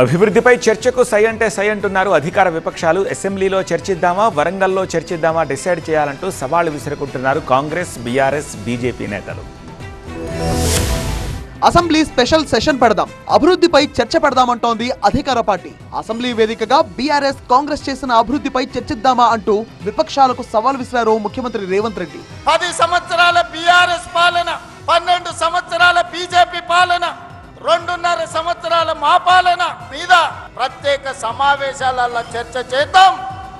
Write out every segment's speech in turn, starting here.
అభివృద్ధిపై చర్చకు సై అంటే సై అంటున్నారు అధికార విపక్షాలు. అసెంబ్లీలో చర్చిద్దామా, వరంగల్లో చర్చిద్దామా డిసైడ్ చేయాలంటూ సవాళ్లు విసురుకుంటున్నారు కాంగ్రెస్, బీఆర్ఎస్, బీజేపీ నేతలు. అసెంబ్లీ స్పెషల్ సెషన్ పెడదాం, అభివృద్ధిపై చర్చ పెడదామంటోంది అధికార పార్టీ. అసెంబ్లీ వేదికగా బీఆర్ఎస్, కాంగ్రెస్ చేసిన అభివృద్ధిపై చర్చిద్దామా అంటూ విపక్షాలకు సవాల్ విసిరారు ముఖ్యమంత్రి రేవంత్ రెడ్డి. 10 సంవత్సరాల బీఆర్ఎస్ పాలన, 12 సంవత్సరాల బీజేపీ పాలన, 2.5 సంవత్సరాల మా పాలన మీద ప్రత్యేక సమావేశాలలో చర్చ చేద్దాం.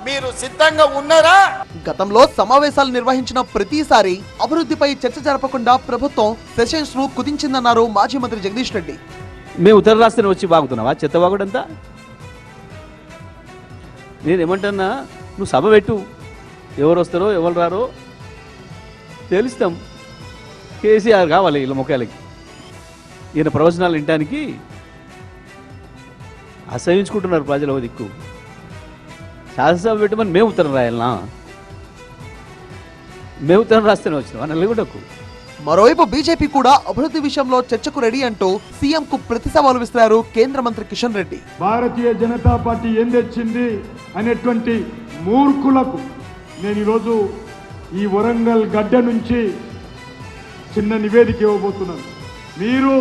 మీరు సిద్ధంగా ఉన్నారా? గతంలో సమావేశాలు నిర్వహించిన ప్రతిసారి అభివృద్ధిపై చర్చ జరపకుండా ప్రభుత్వం సెషన్స్ ను కుదించిందన్నారు మాజీ మంత్రి జగదీష్ రెడ్డి. మేము ఉత్తర రాష్ట్రాన్ని వచ్చి బాగుతున్నావా? చెత్త బాగుడంతా. నేనేమంటున్నా, నువ్వు సభ పెట్టు, ఎవరు వస్తారో ఎవరు రారో తెలుస్తాం. కేసీఆర్ కావాలి వీళ్ళ ముఖాలకి. ఈయన ప్రవచనాలు వినటానికి అసహించుకుంటున్నారు ప్రజలు. ఓ దిక్కు శాసనసభ పెట్టమని మేము ఉత్తరం రాయాలనా? మేము ఉత్తరం రాస్తేనే వచ్చినాం నల్గొండకు. మరోవైపు బీజేపీ కూడా అభివృద్ధి విషయంలో చర్చకు రెడీ అంటూ సీఎం కు ప్రతి సవాలు విసిరారు కేంద్ర మంత్రి కిషన్ రెడ్డి. భారతీయ జనతా పార్టీ ఏం తెచ్చింది అనేటువంటి మూర్ఖులకు నేను ఈరోజు ఈ వరంగల్ గడ్డ నుంచి చిన్న నివేదిక ఇవ్వబోతున్నాను. మీరు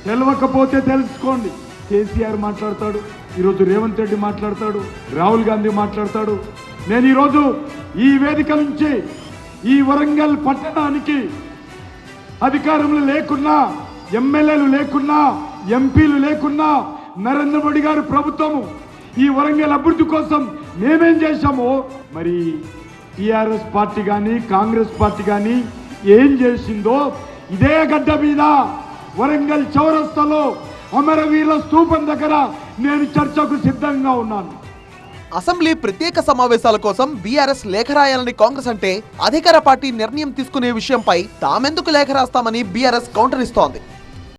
తెలవకపోతే తెలుసుకోండి. కేసీఆర్ మాట్లాడతాడు, ఈరోజు రేవంత్ రెడ్డి మాట్లాడతాడు, రాహుల్ గాంధీ మాట్లాడతాడు. నేను ఈరోజు ఈ వేదిక నుంచి ఈ వరంగల్ పట్టణానికి అధికారంలో లేకున్నా, ఎమ్మెల్యేలు లేకున్నా, ఎంపీలు లేకున్నా, నరేంద్ర మోడీ గారి ప్రభుత్వము ఈ వరంగల్ అభివృద్ధి కోసం మేమేం చేశామో మరి టీఆర్ఎస్ పార్టీ కానీ కాంగ్రెస్ పార్టీ కానీ ఏం చేసిందో ఇదే గడ్డ మీద వరంగల్ చౌరస్తాలో అమరవీరుల స్తూపం దగ్గర నేను చర్చకు సిద్ధంగా ఉన్నాను. అసెంబ్లీ ప్రత్యేక సమావేశాల కోసం బీఆర్ఎస్ లేఖ రాయాలని కాంగ్రెస్ అంటే అధికార పార్టీ నిర్ణయం తీసుకునే విషయంపై తామెందుకు లేఖ రాస్తామని బీఆర్ఎస్ కౌంటర్ ఇస్తోంది.